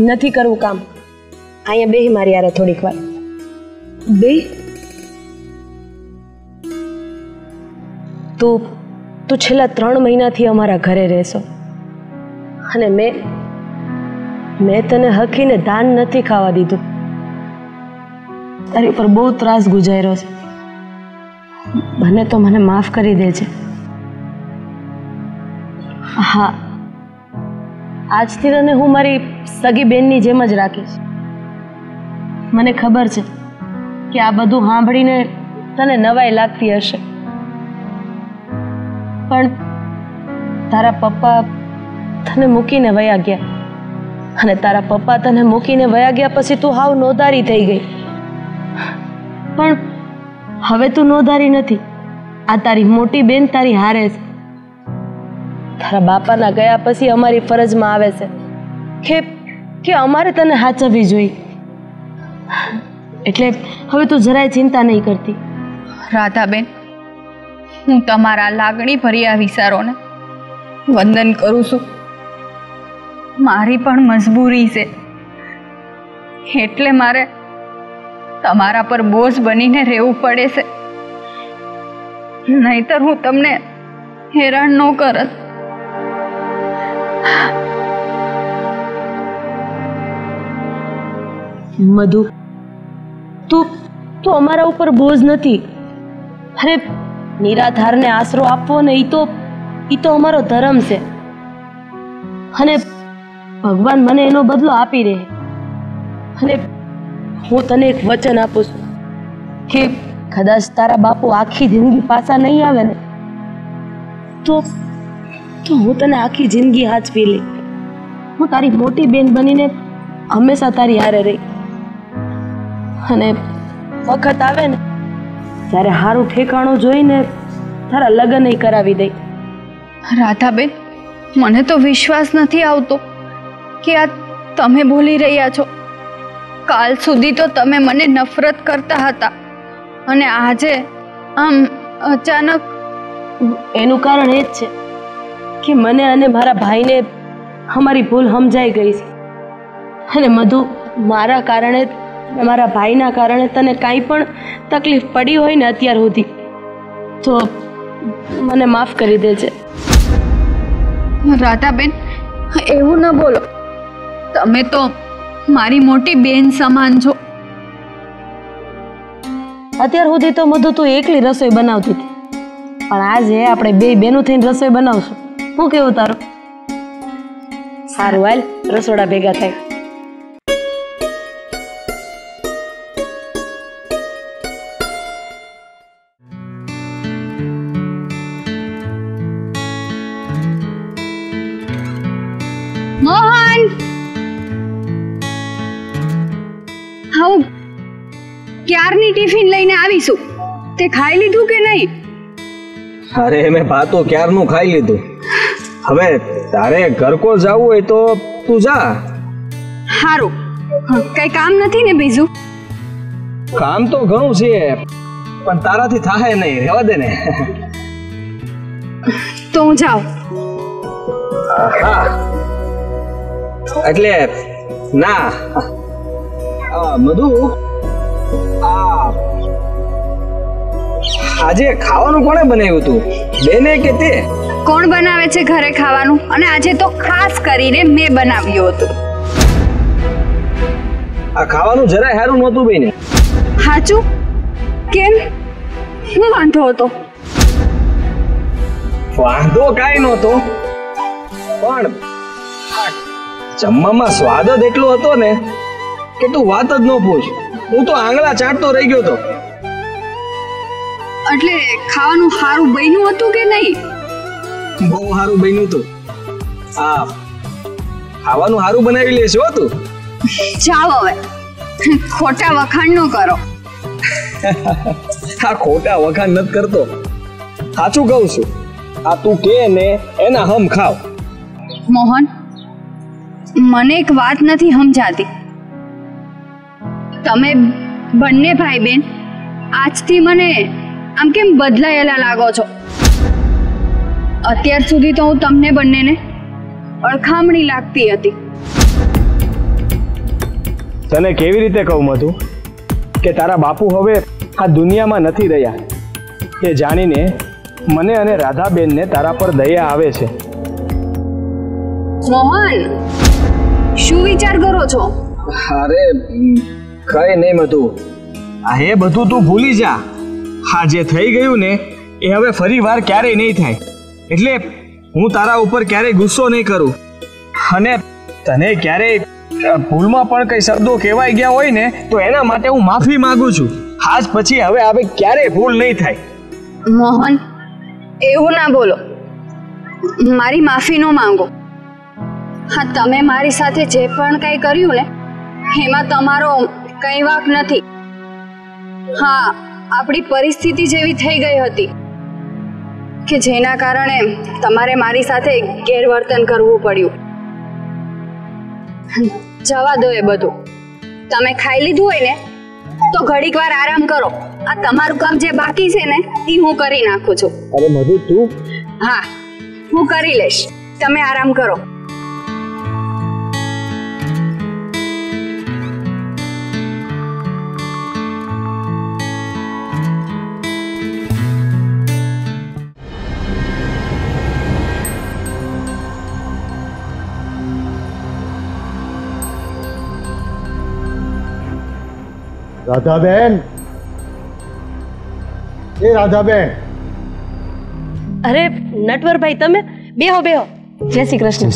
નથી કરવું કામ. અહીંયા બેહી મારી યારે થોડીક વાર. બે તું છેલ્લા 3 મહિનાથી અમારા ઘરે રહેશો અને મેં તને હકીને ધાન નથી ખાવા દીધું. તારી પર બહુ ત્રાસ ગુજાર્યો છે. બને તો મને માફ કરી દેજે. હા, આજથી તને હું મારી સગી બેનની જેમ જ રાખીશ. મને ખબર છે કે આ બધું સાંભળીને તને નવાઈ લાગતી હશે, પણ તારા પપ્પા તને મૂકીને વયા ગયા અને તારા પપ્પા તને મૂકીને વયા ગયા પછી તું હાવ નોધારી થઈ ગઈ. પણ હવે તું નોધારી નથી. આ તારી મોટી બેન તારી હારે છે. તારા બાપાના ગયા પછી અમારી ફરજમાં આવે છે કે અમારે તને સાચવવી જોઈએ. એટલે હવે તું જરાય ચિંતા નહીં કરતી. રાધાબેન, હું તમારા લાગણી ભર્યા વિચારોને વંદન કરું છું. મારી પણ મજબૂરી છે, એટલે મારે તમારા પર બોજ બનીને રહેવું પડે છે. નહીતર હું તમને હેરાન ન કરત. મધુ, તું અમારા ઉપર બોજ નથી. અરે, નિરાધારને આશરો આપવો ને એ તો અમારો ધર્મ છે અને ભગવાન મને એનો બદલો આપી રહે. અને હું તને એક વચન આપું છું કે કદાચ તારા બાપુ આખી જિંદગી પાછા નહીં આવે ને તો હું તને આખી જિંદગી હાચવી લઈ. હું તારી મોટી બેન બનીને હંમેશા તારી હારે રહી. અને વખત આવે ને ત્યારે સારું ઠેકાણું જોઈને તારા લગ્ન કરાવી દઈ. રાધાબેન, મને તો વિશ્વાસ નથી આવતો કે આ તમે બોલી રહ્યા છો. કાલ સુધી તો તમે મને નફરત કરતા હતા અને આજે આમ અચાનક. એનું કારણ એ જ છે કે મને અને મારા ભાઈને અમારી ભૂલ સમજાઈ ગઈ છે. અને મધુ, મારા કારણે મારા ભાઈના કારણે તને કાંઈ પણ તકલીફ પડી હોય ને અત્યાર સુધી તો મને માફ કરી દેજે. રાધાબેન, એવું ન બોલો. તમે તો મારી મોટી બેન સમાન છો. અત્યાર સુધી તો મધુ તું એકલી રસોઈ બનાવતી હતી, પણ આજે આપણે બે બેનું થઈને રસોઈ બનાવશું. શું કેવું તારું? સારું, હાલ રસોડા ભેગા થાય. મોહન, હું ક્યારની ટિફિન લઈને આવીશું. તે ખાઈ લીધું કે નહીં? અરે, મેં ભાતો ક્યારનું ખાઈ લીધું. હવે તારે ઘર કો જવું હોય તો તું જા. હારું, કઈ કામ નથી ને બીજું? કામ તો ઘણું છે પણ તારાથી થાય નહીં, રહેવા દે ને. તો હું જાઉં. હા, એટલે ના મધુ, આજે ખાવાનું કોણે બનાવ્યું તું, બેને કે તે? કોણ બનાવે છે ઘરે ખાવાનું? અને આજે તો ખાસ કરીને મેં બનાવ્યું હતું. આ ખાવાનું જરાય સારું નહોતું બેને. સાચું? કેમ? શું વાંધો હતો? વાંધો કાંઈ નહોતો, પણ જમવામાં સ્વાદ જ એટલો હતો ને કે તું વાત જ ન પૂછ. હું તો આંગળા ચાટતો રહી ગયો તો. એટલે ખાવાનું સારું બન્યું હતું કે નહીં? બહુ સારું બન્યું હતું. હા, ખાવાનું સારું બનાવી લેશે હો તું. જાઓ હવે, ખોટા વખાણ ન કરો. આ ખોટા વખાણ નથી કરતો, સાચું કહું છું. આ તું કે ને એના હમ ખાવ. મોહન, મને એક વાત નથી સમજાતી. તમે બંને ભાઈ બેન આજથી મને આમ કેમ બદલાયેલા લાગો છો? અત્યાર સુધી તો હું તમને બંનેને અળખામણી લાગતી હતી, તને કેવી રીતે કહું મધુ કે તારા બાપુ હવે આ દુનિયામાં નથી રહ્યા, એ જાણીને મને અને રાધાબેનને તારા પર દયા આવે છે. મોહન, શું વિચાર કરો છો? અરે કઈ નહીં મધુ, આ એ બધું તું ભૂલી જા. હા, જે થઈ ગયું ને એ હવે ફરી વાર ક્યારેય નહીં થાય. એટલે હું તારા ઉપર ક્યારેય ગુસ્સો નહીં કરું, અને તને ક્યારેય ભૂલમાં પણ કઈ શબ્દો કહેવાઈ ગયા હોય ને તો એના માટે હું માફી માંગુ છું. આજ પછી હવે ક્યારેય ભૂલ નહીં થાય. મોહન, એવું ના બોલો, મારી માફી ન માંગો. હા, તમે મારી સાથે જે પણ કંઈ કર્યું ને એમાં તમારો કંઈ વાંક નથી. હા, આપણી પરિસ્થિતિ જેવી થઈ ગઈ હતી કે જેના કારણે તમારે મારી સાથે ગેરવર્તન કરવું પડ્યું. જવા દો એ બધું. તમે ખાઈ લીધું હોય ને તો ઘડીક વાર આરામ કરો. આ તમારું કામ જે બાકી છે ને એ હું કરી નાખું છું. અરે મધુ, તું? હા, હું કરી લઈશ, તમે આરામ કરો. રાધાબેન, એ રાધાબેન. અરે નટવરભાઈ, તમે બેહો બેહો. જય શ્રી કૃષ્ણ.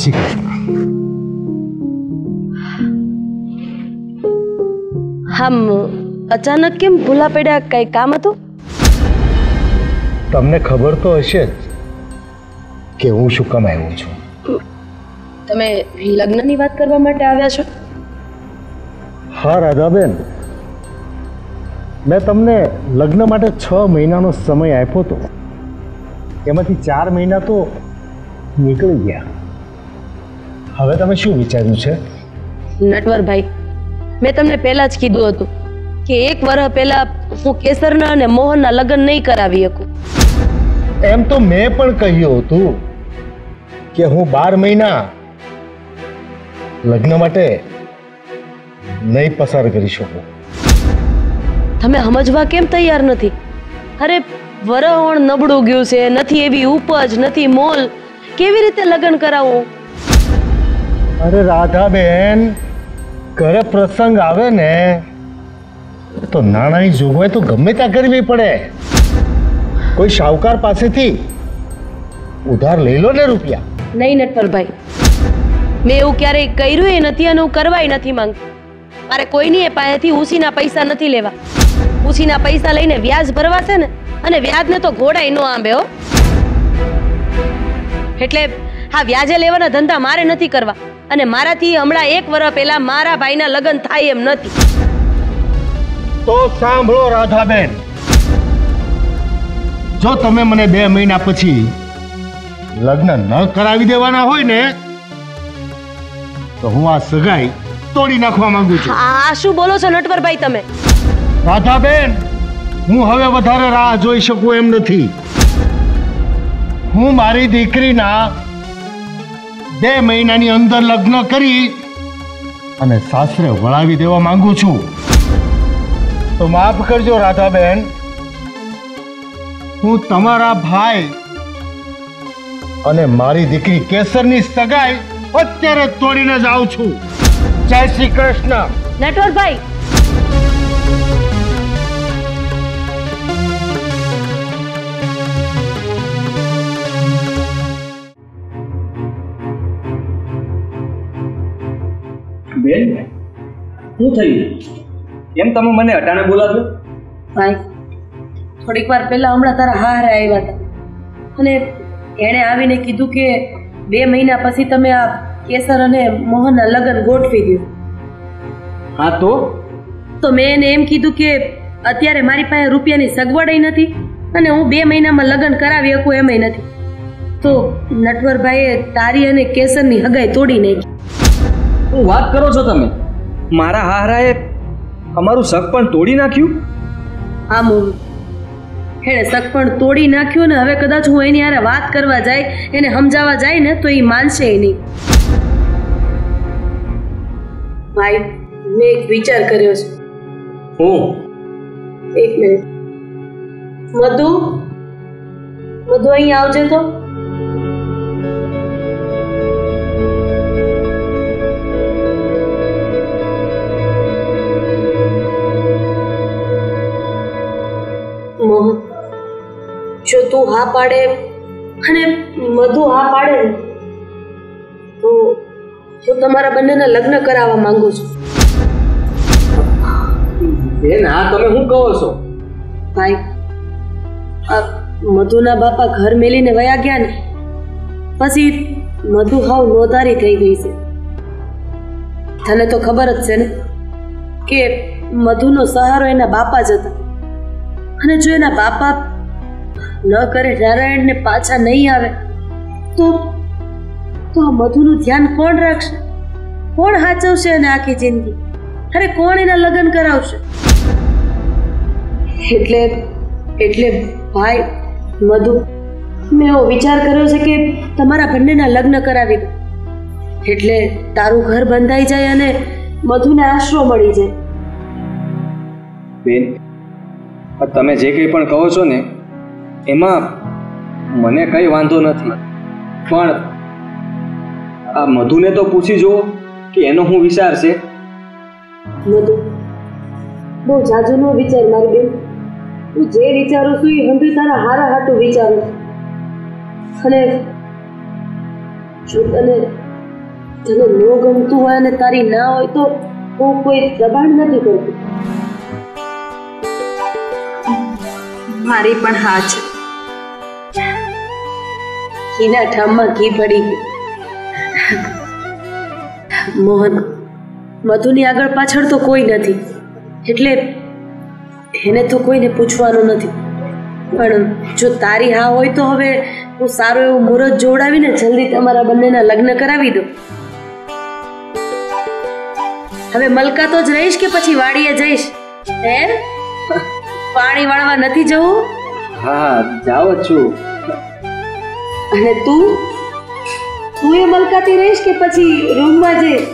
હમ અચાનક કેમ ભૂલા પડ્યા? કઈ કામ હતું? તમને ખબર તો હશે જ કે હું શું કામ આવ્યો છું. તમે લગ્નની વાત કરવા માટે આવ્યા છો? હા રાધાબેન, મેં તમને લગ્ન માટે 6 મહિનાનો સમય આપ્યો હતો. એમાંથી 4 મહિના તો નીકળી ગયા. હવે તમે શું વિચાર્યું છે? નટવરભાઈ, મેં તમને પહેલા જ કીધું હતું કે 1 વર્ષ પહેલા હું કેસરના અને મોહનના લગ્ન નહીં કરાવી શકું. એમ તો મેં પણ કહ્યું હતું કે હું 12 મહિના લગ્ન માટે નહીં પસાર કરી શકું. તમે સમજવા કેમ તૈયાર નથી? અરે વરહણ નબળું ગયું છે, નથી એવી ઉપજ, નથી મોલ, કેવી રીતે લગ્ન કરાવું? અરે રાધાબેન, ઘરે પ્રસંગ આવે ને તો નાણાંની જોગવાઈ તો ગમે ત્યાં કરવી પડે. કોઈ શાહુકાર પાસેથી ઉધાર લઈ લો ને રૂપિયા. નહીં નટવરભાઈ, મેં એવું ક્યારેય કર્યું નથી અને હું કરવાય નથી માંગતી. મારે કોઈની પાસેથી ઉછીના પૈસા નથી લેવા. ઉછીના પૈસા લઈને વ્યાજ ભરવા છે ને, અને વ્યાજને તો ઘોડાય નો આંબે હો. એટલે હા, વ્યાજે લેવાના ધંધા મારે નથી કરવા, અને મારાથી હમણાં 1 વર્ષ પહેલા મારા ભાઈના લગ્ન થાય એમ નથી. તો સાંભળો રાધાબેન, જો તમે મને 2 મહિના પછી લગ્ન ન કરાવી દેવાના હોય ને તો હું આ સગાઈ તોડી નાખવા માંગુ છું. આ શું બોલો છો નટવરભાઈ તમે? રાધાબેન, હું હવે વધારે રાહ જોઈ શકું એમ નથી. હું મારી દીકરીના 2 મહિનાની અંદર લગ્ન કરી અને સાસરે વળાવી દેવા માંગુ છું. તો માફ કરજો રાધાબેન, હું તમારા ભાઈ અને મારી દીકરી કેસરની સગાઈ અત્યારે તોડીને જ આવું છું. જય શ્રી કૃષ્ણ. નટવરભાઈ, બેન, શું થયું? કેમ તમે મને અટાણે બોલાવ્યો? ભાઈ, થોડીક વાર પહેલા હમણાં તારા હારે આવ્યા હતા, અને એણે આવીને કીધું કે 2 મહિના પછી તમે આ કેસર અને મોહનના લગ્ન ગોઠવી દો. હા તો મેં એને એમ કીધું કે અત્યારે મારી પાસે રૂપિયાની સગવડ નથી, અને હું 2 મહિનામાં લગ્ન કરાવી શકું એમય નથી. તો નટવરભાઈએ તારી અને કેસરની હગાઈ તોડી નાખી. શું વાત કરો છો તમે? મારા હારાએ અમારું શક પણ તોડી નાખ્યું? હા મોહન, એણે શક પણ તોડી નાખ્યું, ને હવે કદાચ હું એની હારે વાત કરવા જાય, એને સમજાવવા જાય ને તો એ માનશે નહીં. ભાઈ, મેં એક વિચાર કર્યો છે. હું એક મિનિટ. મધુ, મધુ અહીં આવજે તો. મોહન, જો તું હા પાડે અને મધુ હા પાડે ને તો હું તમારા બંનેના લગ્ન કરાવવા માંગુ છું. બેન, આ તમે શું કહો છો? ભાઈ, આ મધુના બાપા ઘર મેલીને વયા ગયા ને પછી મધુ હાવ નોધારી થઈ ગઈ છે. તને તો ખબર જ છે ને કે મધુનો સહારો એના બાપા જ હતા. અને જો એના બાપા ન કરે નારાયણને પાછા નહીં આવે તો આ મધુનું ધ્યાન કોણ રાખશે? કોણ સાચવશે એને આખી જિંદગી? અરે કોણ એના લગ્ન કરાવશે? એટલે ભાઈ મધુ, મેં એવો વિચાર કર્યો છે કે તમારા બંનેના લગ્ન કરાવી દો, એટલે તારું ઘર બંધાઈ જાય અને મધુને આશરો મળી જાય. બેન, તમે જે કંઈ પણ કહો છો ને એમાં મને કંઈ વાંધો નથી, પણ આ મધુને તો પૂછી જુઓ કે એનો શું વિચાર છે. મધુ, બહુ જાજુ નો વિચાર મારી બેન. તું જે વિચારું છું એ હંધુ તારા હારા હાટું વિચારું. અને જો તને ન ગમતું હોય અને તારી ના હોય તો હું કોઈ દબાણ નથી કરતી. મારી પણ હા છે. ઘીના ઠામમાં ઘી પડી ગયું. મોહન, મધુની આગળ પાછળ તો કોઈ નથી, એટલે એને તો કોઈને પૂછવાનું નથી. પણ જો તારી હા હોય તો હવે હું સારું એવું મુહૂર્ત જોડાવીને જલ્દી તમારા બંનેના લગ્ન કરાવી દઉં. હવે મલકાતો જ રહીશ કે પછી વાડીએ જઈશ? હે, પાણી વાળવા નથી જવું? હા, જાવ જ છું. અને તું એ મલકાતી રહીશ કે પછી રૂમમાં જઈશ?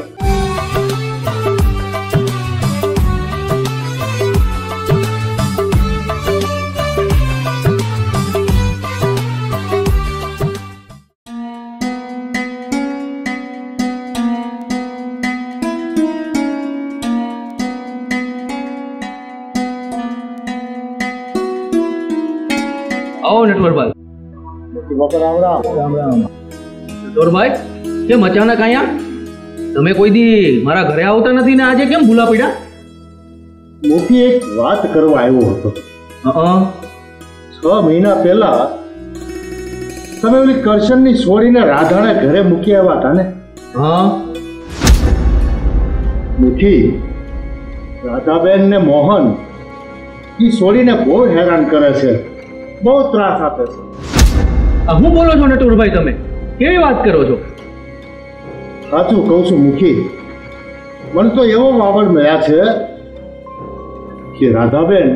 આવો નટવરભાઈ. નટવરભાઈ, કેમ અચાનક અહીંયા? તમે કોઈ દી મારા ઘરે આવતા નથી ને આજે કેમ ભૂલા પડ્યા? મોટી એક વાત કરવા આવ્યો હતો. 6 મહિના પહેલા તમે ઓલી કરશનની છોડીને રાધાને ઘરે મૂકી આવ્યા હતા ને? હા. મુઠી, રાધાબેન ને મોહન એ છોડીને બહુ હેરાન કરે છે, બહુ ત્રાસ આપે છે. હું બોલો છો નટવરભાઈ? તમે કેવી વાત કરો છો? સાચું કહું છું મુખી, મને તો એવો વાવડ મળ્યા છે કે રાધાબેન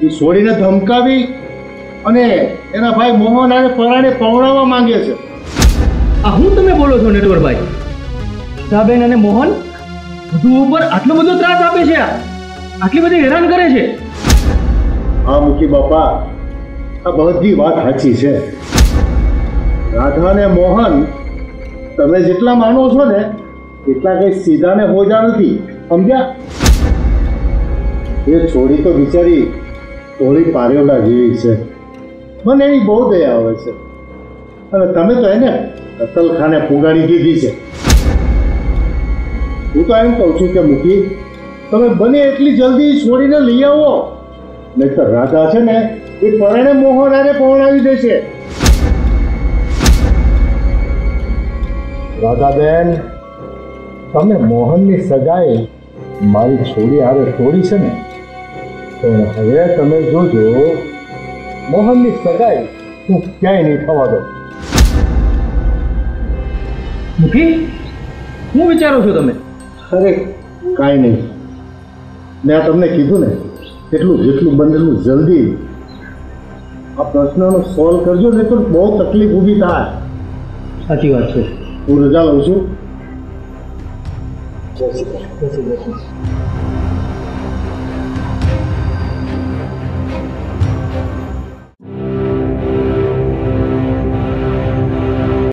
એ છોડીને ધમકાવી અને એના ભાઈ મોહન અને પરાણે પવડાવવા માંગે છે. હું તમે બોલો છો નટવરભાઈ? રાધાબેન અને મોહન વધુ ઉપર આટલો બધો ત્રાસ આપે છે, આટલી બધી હેરાન કરે છે? હા મુખી બાપા, આ બધી વાત સાચી છે. રાધા ને મોહન તમે જેટલા માનો છો ને એટલા કઈ સીધા ને હોજા નથી, સમજ્યા? એ છોડી તો બિચારી થોડી પારેવડા જેવી છે, મને એની બહુ દયા આવે છે. અને તમે તો એને કતલખાને પુગાડી દીધી છે. હું તો એમ કહું છું કે મુખી, તમે બને એટલી જલ્દી છોડીને લઈ આવો, નહીતર રાધા છે ને એ પરણે મોહન આને પહોંચાવી દેશે. રાધાબેન, તમે મોહનની સગાઈ મારી છોડી હારે તોડી છે ને, પણ હવે તમે જોજો મોહનની સગાઈ હું ક્યાંય નહીં થવા દઉં. મુખી, શું વિચારો છો તમે? અરે કાંઈ નહીં, મેં તમને કીધું ને જેટલું બને એટલું જલ્દી આ પ્રશ્નનો સોલ્વ કરજો, નહીં તો બહુ તકલીફ ઊભી થાય. સાચી વાત છે. હું રજા લઉં છું. જય શ્રી કૃષ્ણ.